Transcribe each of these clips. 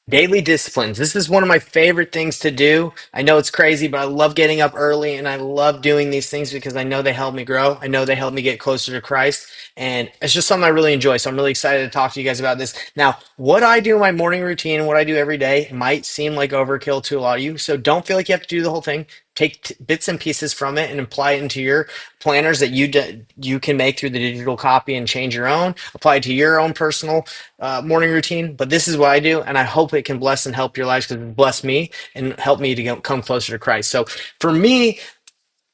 Daily disciplines. This is one of my favorite things to do. I know it's crazy, but I love getting up early and I love doing these things because I know they help me grow. I know they help me get closer to Christ. And it's just something I really enjoy. So I'm really excited to talk to you guys about this. Now, what I do in my morning routine, what I do every day might seem like overkill to a lot of you. So don't feel like you have to do the whole thing. Take bits and pieces from it and apply it into your planners that you can make through the digital copy and change your own. Apply it to your own personal morning routine, but this is what I do, and I hope it can bless and help your lives because it blessed me and help me to come closer to Christ. So for me,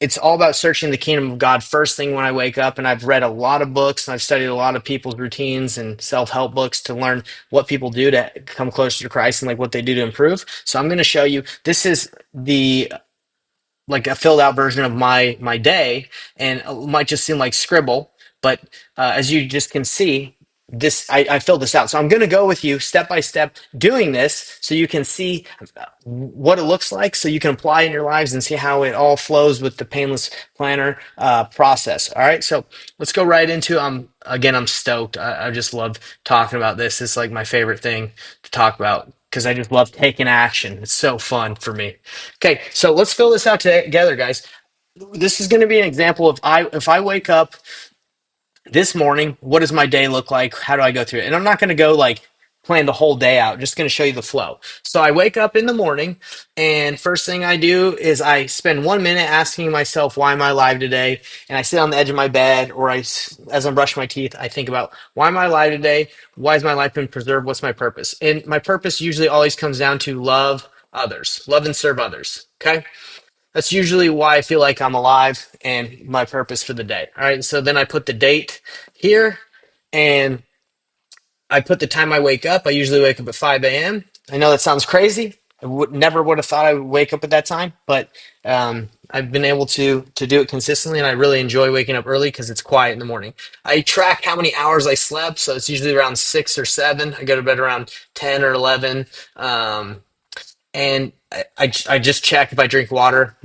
it's all about searching the kingdom of God first thing when I wake up. And I've read a lot of books and I've studied a lot of people's routines and self-help books to learn what people do to come closer to Christ and like what they do to improve. So I'm going to show you. This is the like a filled out version of my day, and it might just seem like scribble, but as you just can see, this I filled this out. So I'm going to go with you step by step doing this so you can see what it looks like, so you can apply it in your lives and see how it all flows with the painless planner process. All right, so let's go right into. I'm stoked. I just love talking about this. It's like my favorite thing to talk about because I just love taking action. It's so fun for me. Okay, so let's fill this out together, guys. This is going to be an example of I if I wake up this morning, what does my day look like? How do I go through it? And I'm not going to go like plan the whole day out. Just going to show you the flow. So I wake up in the morning, and first thing I do is I spend 1 minute asking myself, why am I alive today? And I sit on the edge of my bed, or as I'm brushing my teeth, I think about, why am I alive today? Why has my life been preserved? What's my purpose? And my purpose usually always comes down to love others, love and serve others. Okay. That's usually why I feel like I'm alive and my purpose for the day. All right. So then I put the date here, and I put the time I wake up. I usually wake up at 5 a.m. I know that sounds crazy. Never would have thought I would wake up at that time, but I've been able to do it consistently, and I really enjoy waking up early because it's quiet in the morning. I track how many hours I slept, so it's usually around 6 or 7. I go to bed around 10 or 11. And I just check if I drink water,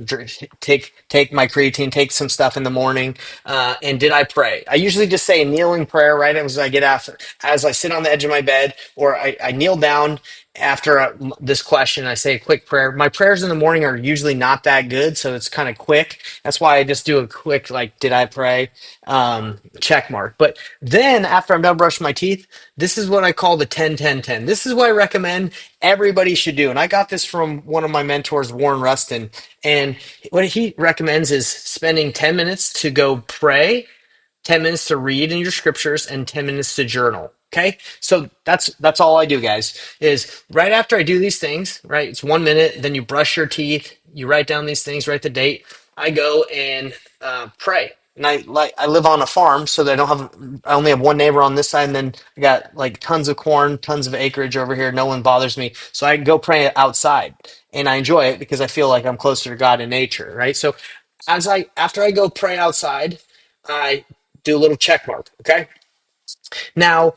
take my creatine, take some stuff in the morning, and did I pray? I usually just say a kneeling prayer right as I get after, as I sit on the edge of my bed, or I kneel down after this question. I say a quick prayer. My prayers in the morning are usually not that good, so it's kind of quick. That's why I just do a quick like, did I pray? Check mark. But then after I'm done brushing my teeth, this is what I call the 10-10-10. This is what I recommend everybody should do. And I got this from one of my mentors, Warren Rustin. And what he recommends is spending 10 minutes to go pray, 10 minutes to read in your scriptures, and 10 minutes to journal. Okay. So that's all I do, guys, is right after I do these things, right? It's 1 minute. Then you brush your teeth, you write down these things, write the date. I go and pray. And I live on a farm, so that I only have one neighbor on this side, and then I got like tons of corn, tons of acreage over here. No one bothers me, so I go pray outside, and I enjoy it because I feel like I'm closer to God in nature, right? So after I go pray outside, I do a little check mark. Okay, now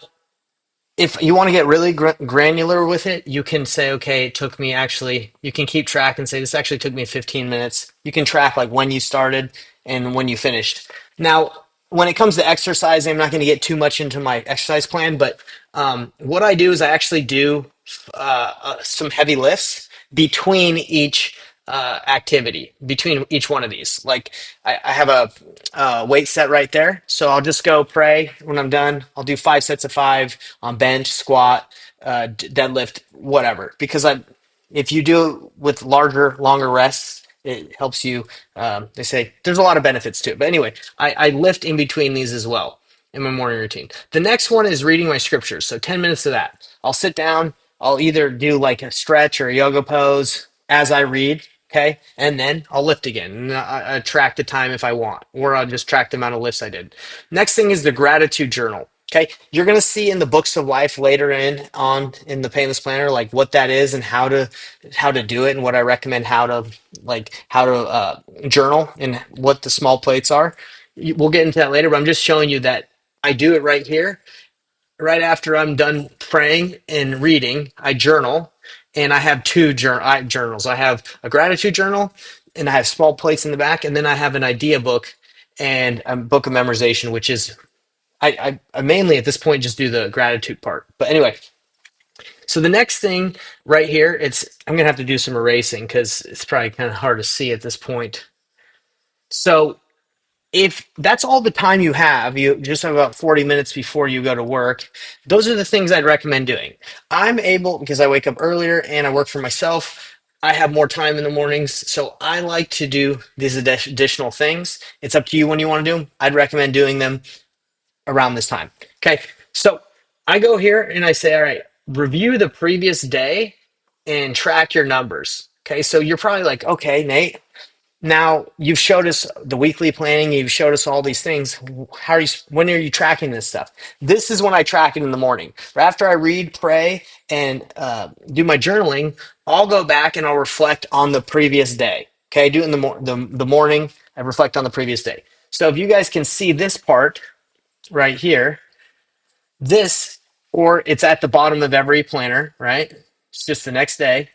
if you want to get really granular with it, you can say, okay, it took me actually, you can keep track and say, this actually took me 15 minutes. You can track like when you started and when you finished. Now, when it comes to exercising, I'm not going to get too much into my exercise plan, but what I do is I actually do some heavy lifts between each activity, between each one of these. Like I have a weight set right there. So I'll just go pray when I'm done. I'll do 5 sets of 5 on bench, squat, deadlift, whatever. Because if you do it with longer rests, it helps you. They say there's a lot of benefits to it. But anyway, I lift in between these as well in my morning routine. The next one is reading my scriptures. So 10 minutes of that. I'll sit down. I'll either do like a stretch or a yoga pose as I read. Okay. And then I'll lift again. And I track the time if I want, or I'll just track the amount of lifts I did. Next thing is the gratitude journal. Okay. You're going to see in the books of life later in the painless planner, like what that is and how to do it, and what I recommend how to journal and what the small plates are. We'll get into that later, but I'm just showing you that I do it right here. Right after I'm done praying and reading, I journal, and I have two journals. I have a gratitude journal, and I have small plates in the back, and then I have an idea book and a book of memorization, which is I mainly at this point just do the gratitude part. But anyway, So the next thing right here, I'm gonna have to do some erasing because it's probably kind of hard to see at this point. So if that's all the time you have, you just have about 40 minutes before you go to work. Those are the things I'd recommend doing. I'm able, because I wake up earlier and I work for myself, I have more time in the mornings. So I like to do these additional things. It's up to you when you want to do them. I'd recommend doing them around this time. Okay. So I go here and I say, all right, review the previous day and track your numbers. Okay. So you're probably like, okay, Nate, now you've showed us the weekly planning. You've showed us all these things. How are you? When are you tracking this stuff? This is when I track it in the morning. Right after I read, pray, and do my journaling, I'll go back and I'll reflect on the previous day. Okay, I do it in the morning. I reflect on the previous day. So if you guys can see this part right here, this or it's at the bottom of every planner. Right, it's just the next day.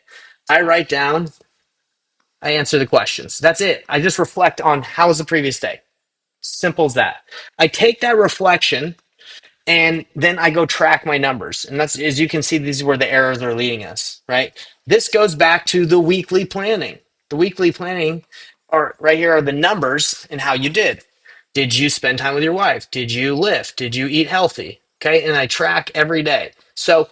I write down I answer the questions. That's it. I just reflect on how was the previous day. Simple as that. I take that reflection and then I go track my numbers. And that's, as you can see, these are where the errors are leading us, right? This goes back to the weekly planning. The weekly planning are right here are the numbers and how you did. Did you spend time with your wife? Did you lift? Did you eat healthy? Okay. And I track every day. So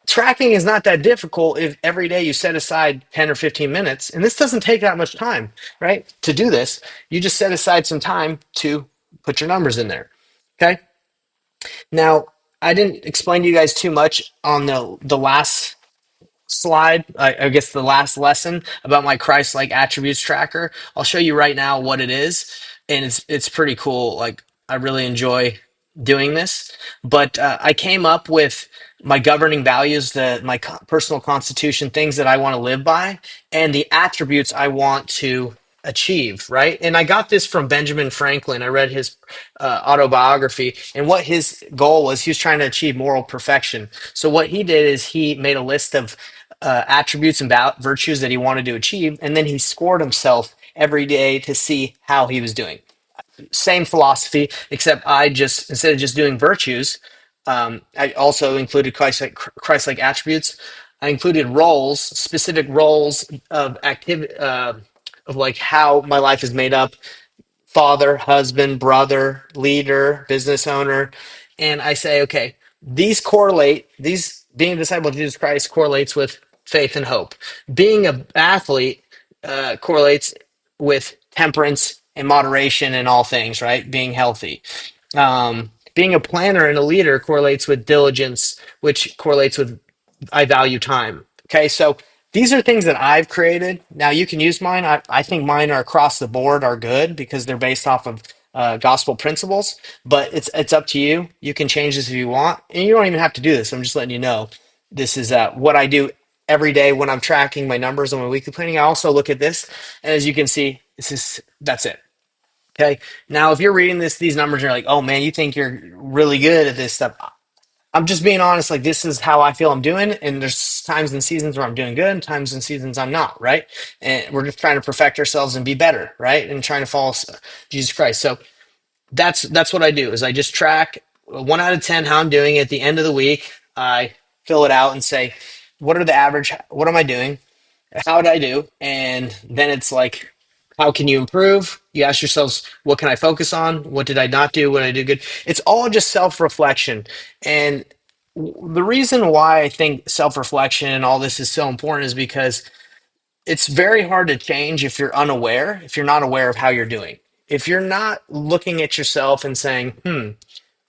tracking is not that difficult if every day you set aside 10 or 15 minutes. And this doesn't take that much time, right? To do this, you just set aside some time to put your numbers in there. Okay. Now, I didn't explain to you guys too much on the last slide, I guess the last lesson about my Christ-like attributes tracker. I'll show you right now what it is, and it's pretty cool. Like I really enjoy doing this, but I came up with my governing values, my personal constitution, things that I want to live by, and the attributes I want to achieve, right? And I got this from Benjamin Franklin. I read his autobiography, and what his goal was, he was trying to achieve moral perfection. So what he did is he made a list of attributes and virtues that he wanted to achieve, and then he scored himself every day to see how he was doing. Same philosophy, except I just instead of just doing virtues, I also included Christ-like attributes. I included roles, specific roles of activity, of like how my life is made up: father, husband, brother, leader, business owner. And I say, okay, these correlate, these being a disciple of Jesus Christ correlates with faith and hope. Being an athlete correlates with temperance and moderation in all things, right? Being healthy. Being a planner and a leader correlates with diligence, which correlates with I value time. Okay, so these are things that I've created. Now you can use mine. I think mine are across the board are good because they're based off of gospel principles. But it's up to you. You can change this if you want, and you don't even have to do this. I'm just letting you know. This is what I do every day when I'm tracking my numbers on my weekly planning. I also look at this, and as you can see, that's it. Okay. Now, if you're reading these numbers, and you're like, oh man, you think you're really good at this stuff. I'm just being honest, like this is how I feel I'm doing, and there's times and seasons where I'm doing good, and times and seasons I'm not, right? And we're just trying to perfect ourselves and be better, right? And trying to follow Jesus Christ. So that's what I do is I just track 1 out of 10 how I'm doing. At the end of the week, I fill it out and say, what are the average? What am I doing? How did I do? And then it's like, how can you improve? You ask yourselves, what can I focus on? What did I not do? What did I do good? It's all just self-reflection. And the reason why I think self-reflection and all this is so important is because it's very hard to change if you're unaware, if you're not aware of how you're doing. If you're not looking at yourself and saying,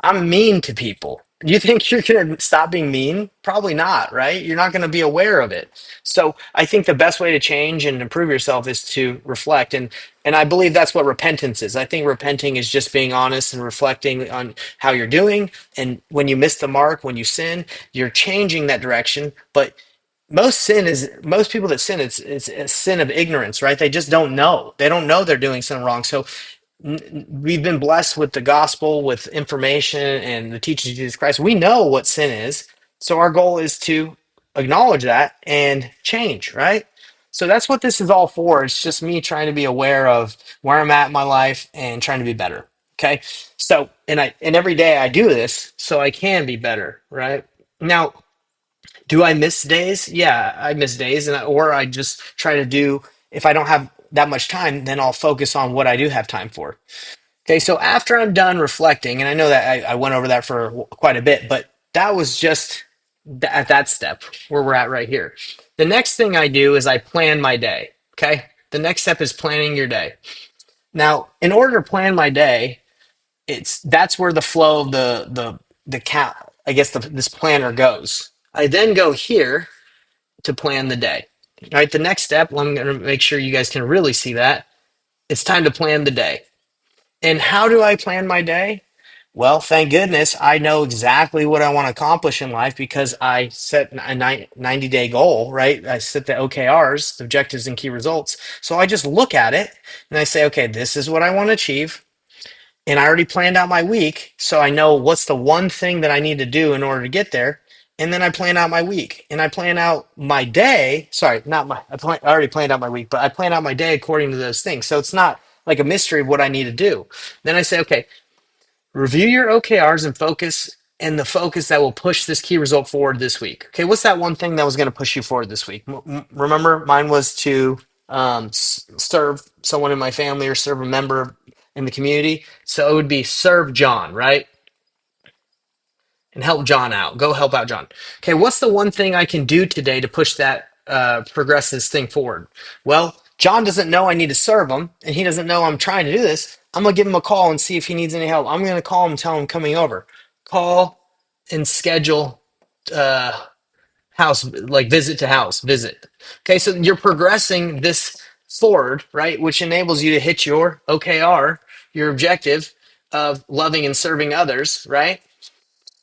I'm mean to people. You think you're going to stop being mean? Probably not, right? You're not going to be aware of it. So I think the best way to change and improve yourself is to reflect. And I believe that's what repentance is. I think repenting is just being honest and reflecting on how you're doing. And when you miss the mark, when you sin, you're changing that direction. But most people that sin, it's a sin of ignorance, right? They just don't know. They don't know they're doing something wrong. So we've been blessed with the gospel, with information and the teachings of Jesus Christ. We know what sin is. So our goal is to acknowledge that and change, right? So that's what this is all for. It's just me trying to be aware of where I'm at in my life and trying to be better. Okay. So, and every day I do this so I can be better, right? Now, Do I miss days? Yeah, I miss days, or I just try to do. If I don't have that much time, then I'll focus on what I do have time for. Okay, so after I'm done reflecting, and I know that I went over that for quite a bit, but that was just at that step where we're at right here. The next thing I do is I plan my day. Okay, the next step is planning your day. Now, in order to plan my day, that's where the flow of the cat, I guess this planner goes. I then go here to plan the day. All right, the next step, I'm going to make sure you guys can really see that. It's time to plan the day. And how do I plan my day? Well, thank goodness I know exactly what I want to accomplish in life because I set a 90-day goal, right? I set the OKRs, the objectives and key results. So I just look at it and I say, okay, this is what I want to achieve. And I already planned out my week. So I know what's the one thing that I need to do in order to get there. And then I plan out my week and I plan out my day. Sorry, not my, I already planned out my week, but I plan out my day according to those things. So it's not like a mystery of what I need to do. Then I say, okay, review your OKRs and focus and the focus that will push this key result forward this week. Okay, what's that one thing that was going to push you forward this week? Remember, mine was to serve someone in my family or serve a member in the community. So it would be serve John, right? And help John out. Go help out John. Okay, what's the one thing I can do today to push that progress this thing forward? Well, John doesn't know I need to serve him, and he doesn't know I'm trying to do this. I'm gonna give him a call and see if he needs any help. I'm gonna call him and tell him I'm coming over. Call and schedule uh, house like visit to house visit. Okay, so you're progressing this forward, right? Which enables you to hit your OKR, your objective of loving and serving others, right?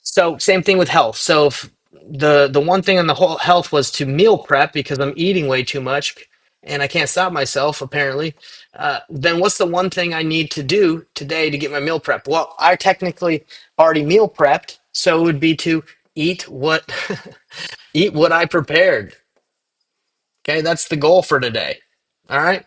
So same thing with health. So if the one thing on the whole health was to meal prep because I'm eating way too much and I can't stop myself apparently. Then what's the one thing I need to do today to get my meal prep? Well, I technically already meal prepped, so it would be to eat what eat what I prepared. Okay, that's the goal for today. All right.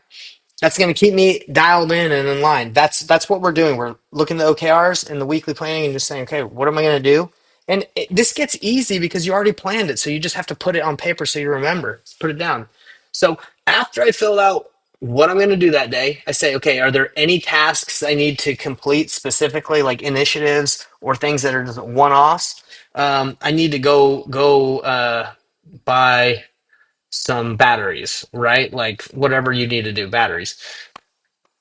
That's going to keep me dialed in and in line. That's what we're doing. We're looking at the OKRs and the weekly planning and just saying, okay, what am I going to do? And this gets easy because you already planned it. So you just have to put it on paper so you remember, put it down. So after I filled out what I'm going to do that day, I say, okay, are there any tasks I need to complete specifically, like initiatives or things that are just one-offs? I need to go buy some batteries, right? Like whatever you need to do, batteries.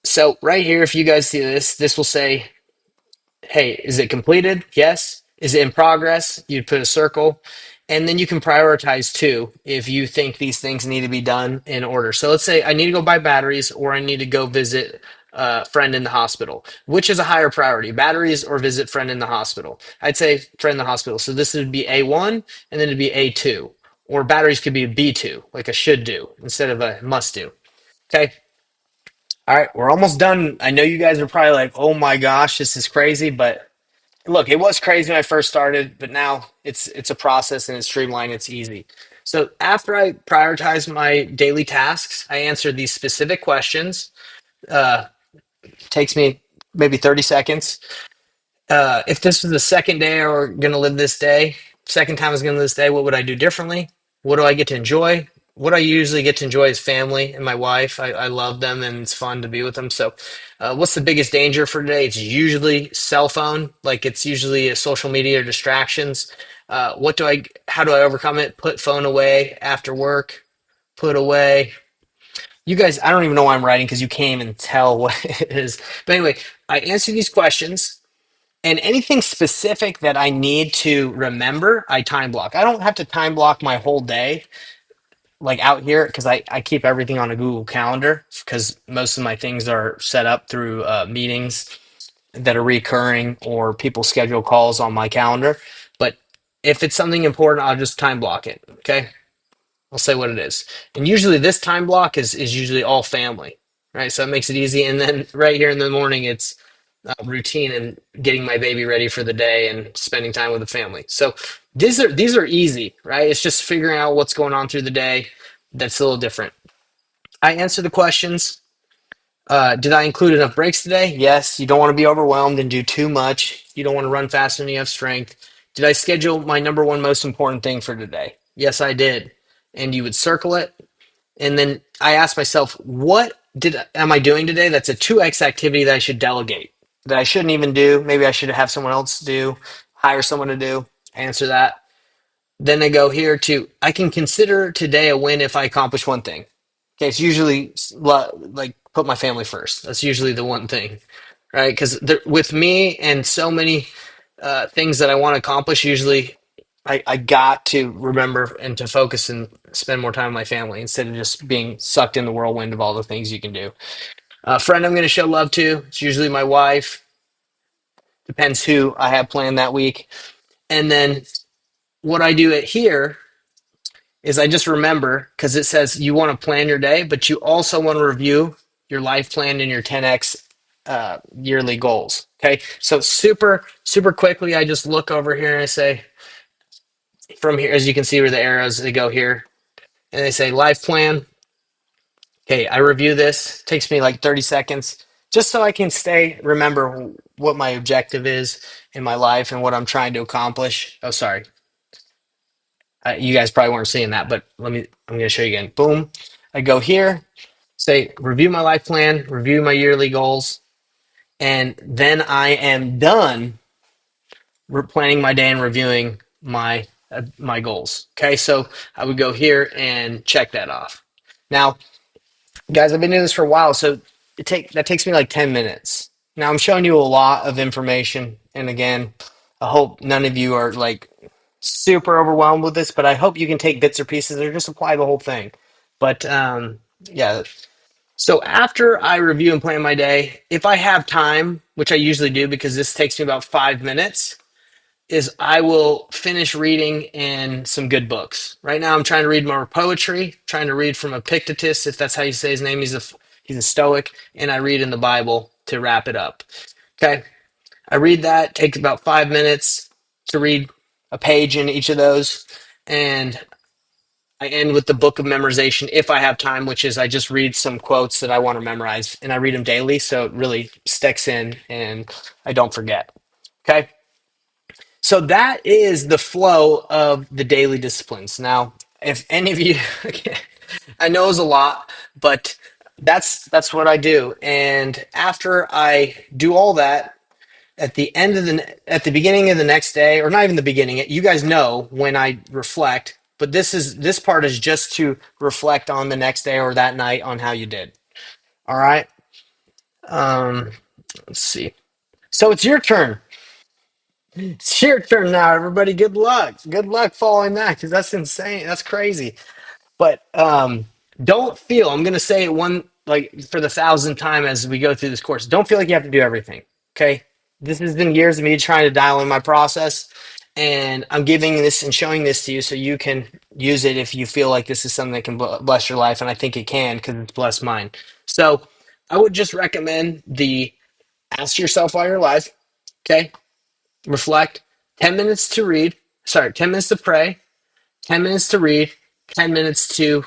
So right here, if you guys see this, this will say, hey, is it completed? Yes. Is it in progress? You'd put a circle. And then you can prioritize too if you think these things need to be done in order. So let's say I need to go buy batteries or I need to go visit a friend in the hospital. Which is a higher priority, batteries or visit friend in the hospital? I'd say friend in the hospital. So this would be A1 and then it'd be A2. Or batteries could be a B2, like a should do instead of a must do. Okay. All right, we're almost done. I know you guys are probably like, "Oh my gosh, this is crazy," but look, it was crazy when I first started, but now it's a process and it's streamlined, it's easy. So after I prioritize my daily tasks, I answer these specific questions. Uh, Takes me maybe 30 seconds. If this was the second day or gonna live this day, second time I was gonna live this day, what would I do differently? What do I get to enjoy? What I usually get to enjoy is family and my wife. I love them and it's fun to be with them. So, what's the biggest danger for today? It's usually cell phone, like it's usually a social media or distractions. How do I overcome it? Put phone away after work, put away. You guys, I don't even know why I'm writing because you can't even tell what it is. But anyway, I answer these questions and anything specific that I need to remember, I time block. I don't have to time block my whole day like out here because I keep everything on a Google Calendar because most of my things are set up through meetings that are recurring or people schedule calls on my calendar. But if it's something important, I'll just time block it. Okay. I'll say what it is. And usually this time block is usually all family, right? So it makes it easy. And then right here in the morning, it's routine and getting my baby ready for the day and spending time with the family. So these are easy, right? It's just figuring out what's going on through the day. That's a little different. I answer the questions. Did I include enough breaks today? Yes. You don't want to be overwhelmed and do too much. You don't want to run faster than you have strength. Did I schedule my number one most important thing for today? Yes, I did. And you would circle it. And then I asked myself, what am I doing today that's a 2x activity that I should delegate, that I shouldn't even do? Maybe I should have someone else do, hire someone to do, answer that. Then I go here to, I can consider today a win if I accomplish one thing. Okay, it's usually like put my family first. That's usually the one thing, right? Because with me and so many things that I want to accomplish, usually I got to remember and to focus and spend more time with my family instead of just being sucked in the whirlwind of all the things you can do. A friend I'm going to show love to, it's usually my wife. Depends who I have planned that week. And then what I do at here is I just remember, because it says you want to plan your day, but you also want to review your life plan and your 10x yearly goals. Okay, so super quickly, I just look over here and I say, from here, as you can see where the arrows they go here, and they say life plan. Okay, I review this. It takes me like 30 seconds just so I can remember what my objective is in my life and what I'm trying to accomplish. Oh, sorry. You guys probably weren't seeing that, but I'm going to show you again. Boom. I go here, say review my life plan, review my yearly goals, and then I am done planning my day and reviewing my goals. Okay, so I would go here and check that off. Now, guys, I've been doing this for a while, so that takes me like 10 minutes. Now I'm showing you a lot of information, and again, I hope none of you are like super overwhelmed with this, but I hope you can take bits or pieces or just apply the whole thing. But yeah, so after I review and plan my day, if I have time, which I usually do because this takes me about 5 minutes, is I will finish reading in some good books. Right now, I'm trying to read more poetry, trying to read from Epictetus, if that's how you say his name. He's a Stoic, and I read in the Bible to wrap it up. Okay, I read that. Takes about 5 minutes to read a page in each of those, and I end with the book of memorization if I have time, which is I just read some quotes that I want to memorize, and I read them daily, so it really sticks in and I don't forget. Okay. So that is the flow of the daily disciplines. Now, if any of you, I know it's a lot, but that's what I do. And after I do all that, at the beginning of the next day, or not even the beginning, you guys know when I reflect. But this part is just to reflect on the next day or that night on how you did. All right. Um, let's see. So it's your turn. It's your turn now, everybody. Good luck. Good luck following that because that's insane. That's crazy. But don't feel, I'm going to say it one, like for the thousandth time as we go through this course, don't feel like you have to do everything. Okay. This has been years of me trying to dial in my process. And I'm giving this and showing this to you so you can use it if you feel like this is something that can bless your life. And I think it can because it's blessed mine. So I would just recommend the ask yourself while you're alive. Okay, reflect, 10 minutes to read, 10 minutes to pray, 10 minutes to read, 10 minutes to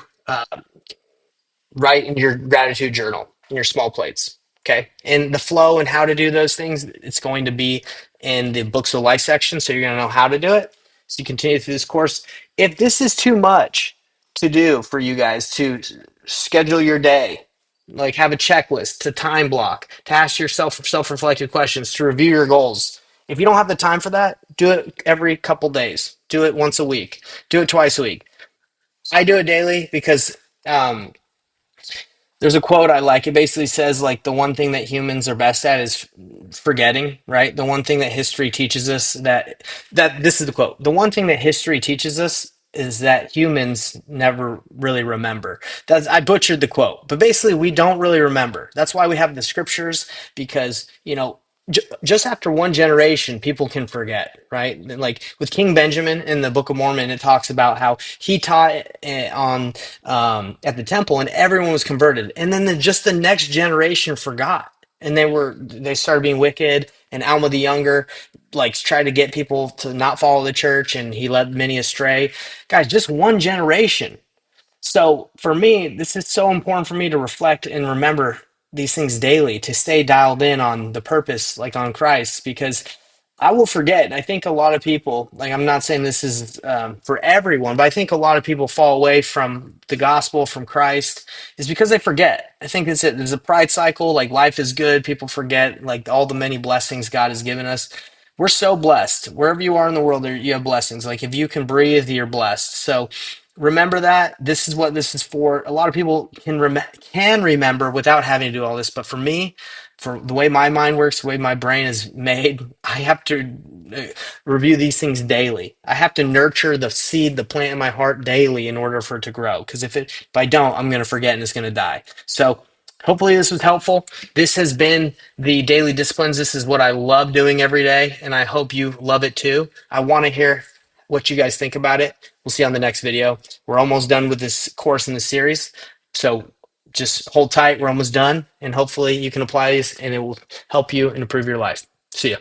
write in your gratitude journal, in your small plates. Okay. And the flow and how to do those things, it's going to be in the books of life section. So you're going to know how to do it. So you continue through this course. If this is too much to do for you guys to schedule your day, like have a checklist to time block, to ask yourself self-reflective questions, to review your goals. If you don't have the time for that, do it every couple days. Do it once a week. Do it twice a week. I do it daily because there's a quote I like. It basically says like the one thing that humans are best at is forgetting, right? The one thing that history teaches us that this is the quote. The one thing that history teaches us is that humans never really remember. I butchered the quote, but basically we don't really remember. That's why we have the scriptures because, just after one generation, people can forget, right? Like with King Benjamin in the Book of Mormon, it talks about how he taught on at the temple, and everyone was converted, and then just the next generation forgot, and they started being wicked. And Alma the Younger, like, tried to get people to not follow the church, and he led many astray. Guys, just one generation. So for me, this is so important for me to reflect and remember these things daily, to stay dialed in on the purpose, like on Christ, because I will forget. And I think a lot of people, like, I'm not saying this is for everyone, but I think a lot of people fall away from the gospel, from Christ, is because they forget. I think it's it. There's a pride cycle. Like, life is good. People forget, like, all the many blessings God has given us. We're so blessed. Wherever you are in the world, you have blessings. Like, if you can breathe, you're blessed. So remember that. This is what this is for. A lot of people can remember without having to do all this, but for me, for the way my mind works, the way my brain is made, I have to review these things daily. I have to nurture the seed, the plant in my heart daily in order for it to grow. Because if I don't, I'm going to forget and it's going to die. So hopefully this was helpful. This has been the daily disciplines. This is what I love doing every day, and I hope you love it too. I want to hear what you guys think about it. We'll see you on the next video. We're almost done with this course in the series. So just hold tight. We're almost done. And hopefully you can apply these and it will help you and improve your life. See ya.